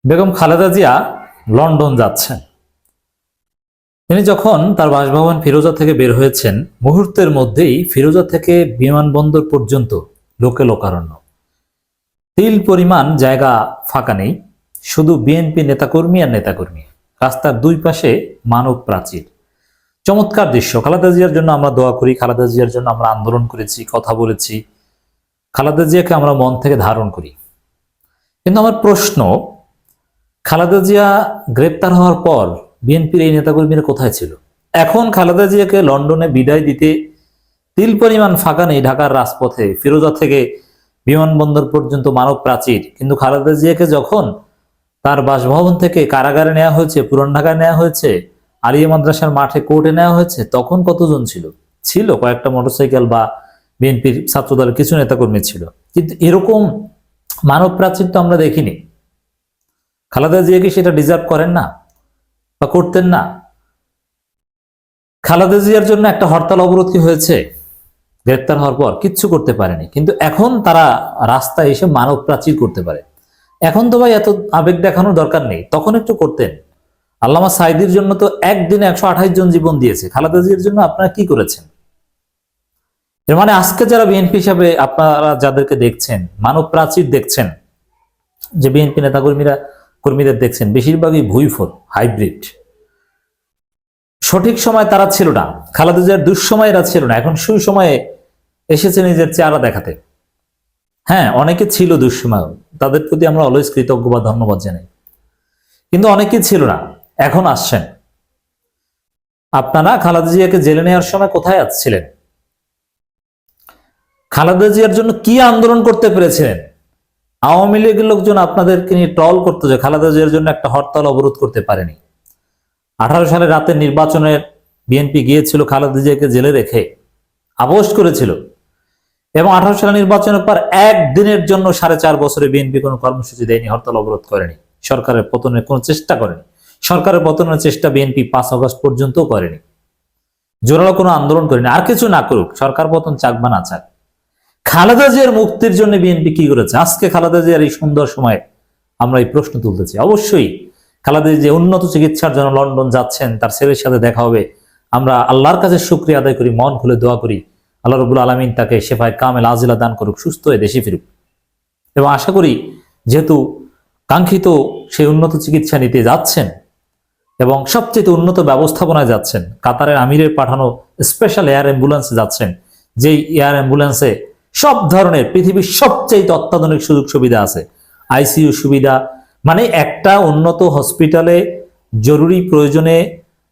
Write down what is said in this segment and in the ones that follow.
Begum Khaleda Zia London যাচ্ছেন। তিনি যখন তার বাসভবন ফিরোজা থেকে বের হয়েছেন, মুহূর্তের মধ্যেই ফিরোজা থেকে বিমানবন্দর পর্যন্ত লোকে লোকারণ্য। তিল পরিমাণ জায়গা ফাঁকা নেই, শুধু বিএনপি নেতাকর্মী আর নেতাকর্মী। রাস্তার দুই পাশে মানব প্রাচীর। চমৎকার দৃশ্য। খালেদা জিয়ার জন্য আমরা দোয়া করি, খালেদা জিয়ার জন্য আমরা আন্দোলন করেছি, কথা বলেছি, খালেদা জিয়াকে আমরা মন থেকে ধারণ করি। কিন্তু আমার প্রশ্ন, খালেদা জিয়া গ্রেপ্তার হওয়ার পর বিএনপির এই নেতাকর্মীরা কোথায় ছিল? এখন খালেদা জিয়াকে লন্ডনে বিদায় দিতে তিল পরিমাণ ফাঁকা নেই ঢাকার রাজপথে, ফিরোজা থেকে বিমানবন্দর পর্যন্ত মানব প্রাচীর। কিন্তু খালেদা জিয়াকে যখন তার বাসভবন থেকে কারাগারে নেওয়া হয়েছে, পুরান ঢাকায় নেওয়া হয়েছে, আলিয়া মাদ্রাসার মাঠে কোর্টে নেওয়া হয়েছে, তখন কতজন ছিল? ছিল কয়েকটা মোটরসাইকেল বা বিএনপির ছাত্রদলের কিছু নেতাকর্মী ছিল। কিন্তু এরকম মানব প্রাচীর তো আমরা দেখিনি। খালেদা জিয়া কি সেটা ডিজার্ভ করেন না বা করতেন না? খালেদা জিয়ার জন্য একটা হরতাল অবরোধ কি হয়েছে? গ্রেপ্তার হওয়ার পর কিচ্ছু করতে পারেনি, কিন্তু এখন তারা রাস্তায় এসে মানব প্রাচীর করতে পারে। এখন তো ভাই এত আবেগ দেখানোর দরকার নেই, তখন একটু করতেন। আল্লামা সাঈদীর জন্য তো একদিনে 128 জন জীবন দিয়েছে, খালেদা জিয়ার জন্য আপনারা কি করেছেন? এর মানে আজকে যারা বিএনপি হিসাবে আপনারা যাদেরকে দেখছেন, মানব প্রাচীর দেখছেন, যে বিএনপি কর্মীদের দেখছেন, বেশিরভাগই ভুইফোর, হাইব্রিড। সঠিক সময় তারা ছিল না, খালেদা জিয়ার দুঃসময় এরা ছিল না, এখন সুসময়ে এসেছে নিজের চেহারা দেখাতে। হ্যাঁ, অনেকে ছিল দুঃসময়, তাদের প্রতি আমরা অলওয়েজ কৃতজ্ঞ বা ধন্যবাদ জানাই, কিন্তু অনেকেই ছিল না, এখন আসছেন। আপনারা খালেদা জিয়াকে জেলে নেওয়ার সময় কোথায় ছিলেন? খালেদা জিয়ার জন্য কি আন্দোলন করতে পেরেছিলেন? আওয়ামী লীগের লোকজন আপনাদেরকে নিয়ে ট্রল করতো যে খালেদা জিয়ার জন্য একটা হরতাল অবরোধ করতে পারেনি। 18 সালে রাতের নির্বাচনের বিএনপি গিয়েছিল খালেদা জিয়াকে জেলে রেখে, আপোষ করেছিল, এবং 18 সালে নির্বাচনের পর একদিনের জন্য 4.5 বছরে বিএনপি কোনো কর্মসূচি দেয়নি, হরতাল অবরোধ করেনি, সরকারের পতনের কোনো চেষ্টা করেনি। সরকারের পতনের চেষ্টা বিএনপি 5 আগস্ট পর্যন্ত করেনি, জোরালো কোনো আন্দোলন করেনি। আর কিছু না করুক, সরকার পতন চাক বা না চাক, খালেদা জিয়ার মুক্তির জন্য বিএনপি কি করেছে? আজকে খালেদা জিয়ার এই সুন্দর সময়ে আমরা এই প্রশ্ন তুলতেছি। অবশ্যই খালেদা জিয়া উন্নত চিকিৎসার জন্য লন্ডন যাচ্ছেন, তার ছেলের সাথে দেখা হবে। আমরা আল্লাহর কাছে শুকরিয়া আদায় করি, মন খুলে দোয়া করি, আল্লাহ রাব্বুল আলামিন তাকে শেফায়ে কামেল আজিলা দান করুক, সুস্থ হয়ে দেশে ফিরুক। এবং আশা করি, যেহেতু কাঙ্ক্ষিত সেই উন্নত চিকিৎসা নিতে যাচ্ছেন এবং সবচেয়ে উন্নত ব্যবস্থাপনায় যাচ্ছেন, কাতারের আমিরের পাঠানো স্পেশাল এয়ার অ্যাম্বুলেন্সে যাচ্ছেন, যেই এয়ার অ্যাম্বুলেন্সে সব ধরনের পৃথিবীর সবচেয়ে অত্যাধুনিক সুযোগ সুবিধা আছে, আইসিইউ সুবিধা, মানে একটা উন্নত হসপিটালে জরুরি প্রয়োজনে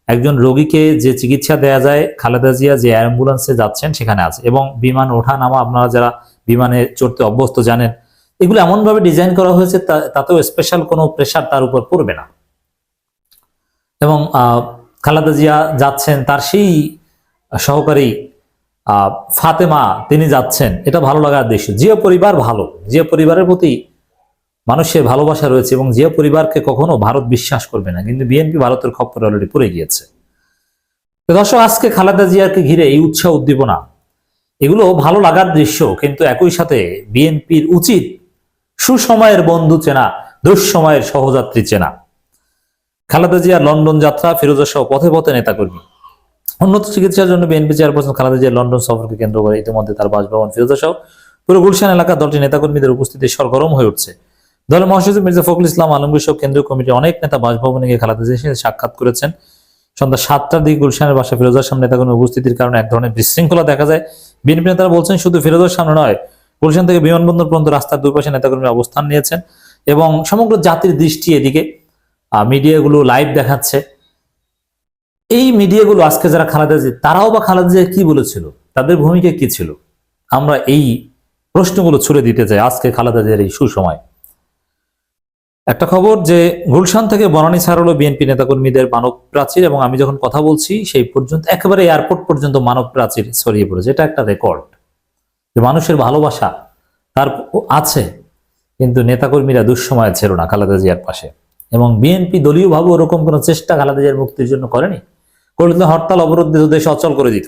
একজন রোগীকে যে চিকিৎসা দেয়া যায়, খালেদা জিয়া যে এয়ার অ্যাম্বুলেন্সে যাচ্ছেন সেখানে আছে। এবং বিমান ওঠা নামা, আপনারা যারা বিমানে চড়তে অভ্যস্ত জানেন, এগুলো এমনভাবে ডিজাইন করা হয়েছে তাতেও স্পেশাল কোনো প্রেশার তার উপর পড়বে না। এবং খালেদা জিয়া যাচ্ছেন, তার সেই সহকারী ফাতেমা তিনি যাচ্ছেন, এটা ভালো লাগার দৃশ্য। জিয়া পরিবার ভালো, জিয়া পরিবারের প্রতি মানুষের ভালোবাসা রয়েছে, এবং জিয়া পরিবারকে কখনো ভারত বিশ্বাস করবে না, কিন্তু বিএনপি ভারতের খপ্পরে অলরেডি পড়ে গিয়েছে। দর্শক, আজকে খালেদা জিয়াকে ঘিরে এই উৎসাহ উদ্দীপনা, এগুলো ভালো লাগার দৃশ্য, কিন্তু একই সাথে বিএনপির উচিত সুসময়ের বন্ধু চেনা, দুঃসময়ের সহযাত্রী চেনা। খালেদা জিয়ার লন্ডন যাত্রা, ফিরোজা সহ পথে পথে নেতাকর্মী। উন্নত চিকিৎসার জন্য বিএনপি চেয়ারপারসন খালেদা জিয়ার লন্ডন সফরকে কেন্দ্র করে ইতিমধ্যে তার বাসভবন ফিরোজা সহ পুরো গুলশান এলাকা দলটির নেতাকর্মীদের উপস্থিতি সরগরম হয়ে উঠছে। দলের মহাসচিব মির্জা ফখরুল ইসলাম আলমগীর সহ কেন্দ্রীয় কমিটির অনেক নেতা বাসভবনে গিয়ে খালেদা জিয়ার সাথে সাক্ষাৎ করেছেন। সন্ধ্যা 7টার দিকে গুলশানের বাসা ফিরোজার সামনে নেতাকর্মী উপস্থিতির কারণে এক ধরনের বিশৃঙ্খলা দেখা যায়। বিএনপি নেতারা বলছেন, শুধু ফিরোজার সামনে নয়, গুলশান থেকে বিমানবন্দর পর্যন্ত রাস্তার দুই পাশে নেতাকর্মী অবস্থান নিয়েছেন, এবং সমগ্র জাতির দৃষ্টি এদিকে। মিডিয়াগুলো লাইভ দেখাচ্ছে। এই মিডিয়াগুলো আজকে যারা খালেদা জিয়া, তারাও বা খালেদা জিয়া কি বলেছিল, তাদের ভূমিকা কি ছিল, আমরা এই প্রশ্নগুলো ছুড়ে দিতে চাই আজকে খালেদা জিয়ার এই সুসময়। একটা খবর যে গুলশান থেকে বনানী ছাড়লো বিএনপি নেতাকর্মীদের মানব প্রাচীর, এবং আমি যখন কথা বলছি সেই পর্যন্ত একেবারে এয়ারপোর্ট পর্যন্ত মানব প্রাচীর ছড়িয়ে পড়েছে। এটা একটা রেকর্ড, যে মানুষের ভালোবাসা তার আছে, কিন্তু নেতাকর্মীরা দুঃসময় ছিল না খালেদা জিয়ার পাশে। এবং বিএনপি দলীয়ভাবে ওরকম কোনো চেষ্টা খালেদা জিয়ার মুক্তির জন্য করেনি, করলে হরতাল অবরোধ দিত, দেশ অচল করে দিত।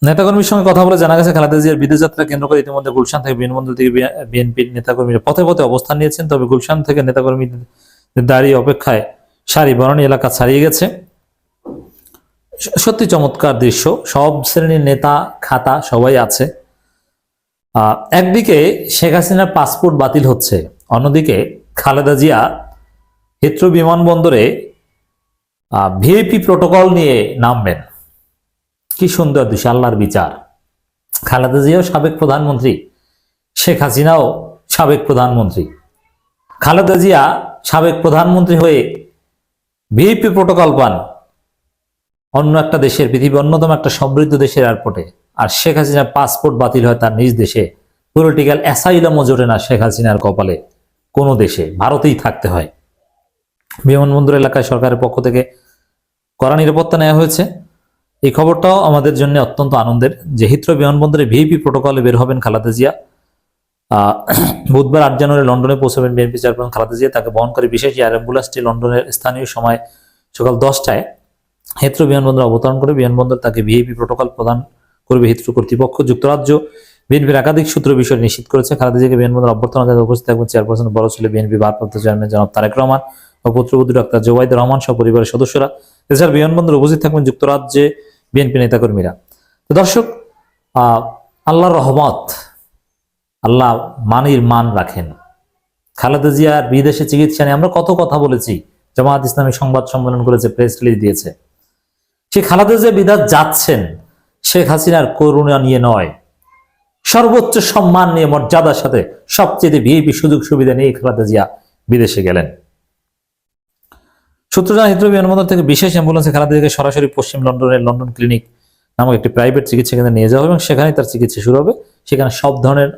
নেতাকর্মীর সঙ্গে কথা বলে জানা গেছে খালেদা জিয়ার বিদেশ যাত্রা কেন্দ্র করে ইতিমধ্যে গুলশান থেকে বিমানবন্দর থেকে বিএনপির নেতাকর্মীরা পথে পথে অবস্থান নিয়েছেন। তবে গুলশান থেকে নেতাকর্মীদের দাঁড়িয়ে অপেক্ষায় সারি বরণী এলাকা ছাড়িয়ে গেছে। সত্যি চমৎকার দৃশ্য। সব শ্রেণীর নেতা খাতা সবাই আছে। একদিকে শেখ হাসিনার পাসপোর্ট বাতিল হচ্ছে, অন্যদিকে খালেদা জিয়া হিথ্রো বিমানবন্দরে ভিআইপি প্রোটোকল নিয়ে নামবেন। কি সুন্দর দৃশ্য, আল্লাহর বিচার। খালেদা জিয়াও সাবেক প্রধানমন্ত্রী, শেখ হাসিনাও সাবেক প্রধানমন্ত্রী। খালেদা জিয়া সাবেক প্রধানমন্ত্রী হয়ে ভিআইপি প্রোটোকল পান অন্য একটা দেশের, পৃথিবীর অন্যতম একটা সমৃদ্ধ দেশের এয়ারপোর্টে, আর শেখ হাসিনার পাসপোর্ট বাতিল হয় তার নিজ দেশে। পলিটিক্যাল অ্যাসাইলামও জোটে না শেখ হাসিনার কপালে কোনো দেশে, ভারতেই থাকতে হয়। বিমানবন্দর এলাকায় সরকারের পক্ষ থেকে কড়া নিরাপত্তা নেওয়া হয়েছে। এই খবরটাও আমাদের জন্য অত্যন্ত আনন্দের যে হিথ্রো বিমানবন্দরে ভিআইপি প্রোটোকলে বের হবেন খালেদা জিয়া। বুধবার 8 জানুয়ারি লন্ডনে পৌঁছাবেন বিএনপি চেয়ারম্যান খালেদা জিয়া। তাকে বহন করে বিশেষ এয়ার অ্যাম্বুলেন্সটি লন্ডনের স্থানীয় সময় সকাল 10টায় হিথ্রো বিমানবন্দরে অবতরণ করে বিমানবন্দর তাকে ভিআইপি প্রোটোকল প্রদান করবে হিথ্রো কর্তৃপক্ষ। যুক্তরাজ্য বিএনপির একাধিক সূত্র বিষয় নিশ্চিত করেছে। খালেদা জিয়াকে বিমানবন্দর অভ্যর্থনা উপস্থিত থাকবেন চেয়ারপারসন বড় ছেলে বিএনপি ভারপ্রাপ্ত চেয়ারম্যান জনাব তারেক রহমান ও পুত্রবধূ ডাক্তার জোবাইদুর রহমান সহ পরিবারের সদস্যরা। এছাড়া বিমানবন্দরে উপস্থিত থাকবেন যুক্তরাজ্যে বিএনপি নেতাকর্মীরা। তো দর্শক, আল্লাহর রহমত, আল্লাহ মানির মান রাখেন। খালেদা জিয়ার বিদেশে চিকিৎসা নিয়ে আমরা কত কথা বলেছি। জামায়াত ইসলামী সংবাদ সম্মেলন করেছে, প্রেস রিলিজ দিয়েছে। সে খালেদা জিয়া বিদেশ যাচ্ছেন শেখ হাসিনার করুণা নিয়ে নয়, সর্বোচ্চ সম্মান নিয়ে মর্যাদার সাথে সবচেয়ে ভিআইপি সুযোগ সুবিধা নিয়ে খালেদা জিয়া বিদেশে গেলেন। সূত্র জানা হিথ্রো বিমানবন্দর থেকে বিশেষ অ্যাম্বুলেন্সে খালেদা জিয়াকে সরাসরি পশ্চিম লন্ডনের লন্ডন ক্লিনিক নামক একটি প্রাইভেট চিকিৎসা কেন্দ্রে নিয়ে যাওয়া হবে এবং সেখানেই তার চিকিৎসা শুরু হবে। সেখানে সব ধরনের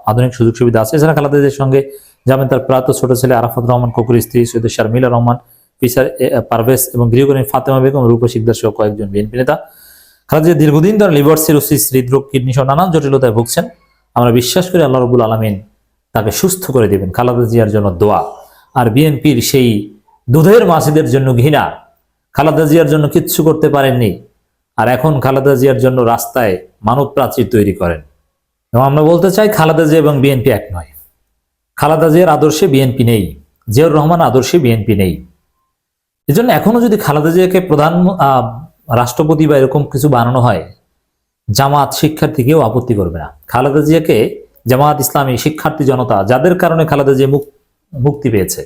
আধুনিক সুযোগ সুবিধা আছে। এছাড়া খালেদা জিয়ার সঙ্গে যাবেন তার প্রাত ছোট ছেলে আরাফাত রহমান কোকুর স্ত্রী সৈয়দ শারমিলা রহমান, পিসার পারভেজ এবং গৃহকর্মী ফাতেমা বেগম, রূপা শিকদার সহ কয়েকজন বিএনপি নেতা। খালেদা জিয়া দীর্ঘদিন ধরে লিভার সিরোসিস, হৃদরোগ, কিডনি সহ নানান জটিলতায় ভুগছেন। আমরা বিশ্বাস করি আল্লাহ রাব্বুল আলামিন তাকে সুস্থ করে দিবেন। খালেদা জিয়ার জন্য দোয়া। আর বিএনপির সেই দুধের মাছিদের জন্য ঘৃণা, খালেদা জিয়ার জন্য কিচ্ছু করতে পারেননি, আর এখন খালেদা জিয়ার জন্য রাস্তায় মানব প্রাচীর তৈরি করেন। এবং আমরা বলতে চাই খালেদা জিয়া এবং বিএনপি এক নয়। খালেদা জিয়ার আদর্শে বিএনপি নেই, জিয়াউর রহমান আদর্শে বিএনপি নেই। এজন্য এখনো যদি খালেদা জিয়াকে প্রধান রাষ্ট্রপতি বা এরকম কিছু বানানো হয়, জামাত শিক্ষার্থী কেউ আপত্তি করবে না। খালেদা জিয়াকে জামাত ইসলামী শিক্ষার্থী জনতা, যাদের কারণে খালেদা জিয়া মুক্তি পেয়েছে,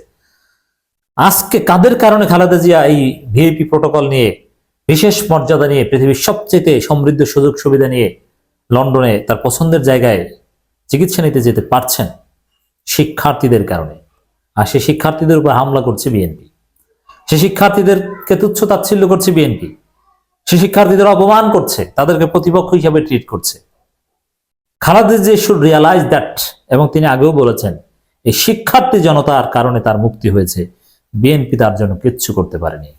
আজকে কাদের কারণে খালেদা জিয়া এই ভিআইপি প্রোটোকল নিয়ে, বিশেষ মর্যাদা নিয়ে, পৃথিবীর সবচেয়ে সমৃদ্ধ সুযোগ সুবিধা নিয়ে লন্ডনে তার পছন্দের জায়গায় চিকিৎসা নিতে যেতে পারছেন, শিক্ষার্থীদের কারণে। আর সে শিক্ষার্থীদের উপর হামলা করছে বিএনপি, সে শিক্ষার্থীদেরকে তুচ্ছ তাচ্ছিল্য করছে বিএনপি, সে শিক্ষার্থীদের অপমান করছে, তাদেরকে প্রতিপক্ষ হিসাবে ট্রিট করছে। Khaleda Zia should realise that. এবং তিনি আগেও বলেছেন এই শিক্ষার্থী জনতার কারণে তার মুক্তি হয়েছে, বিএনপি তার জন্য কিচ্ছু করতে পারেনি।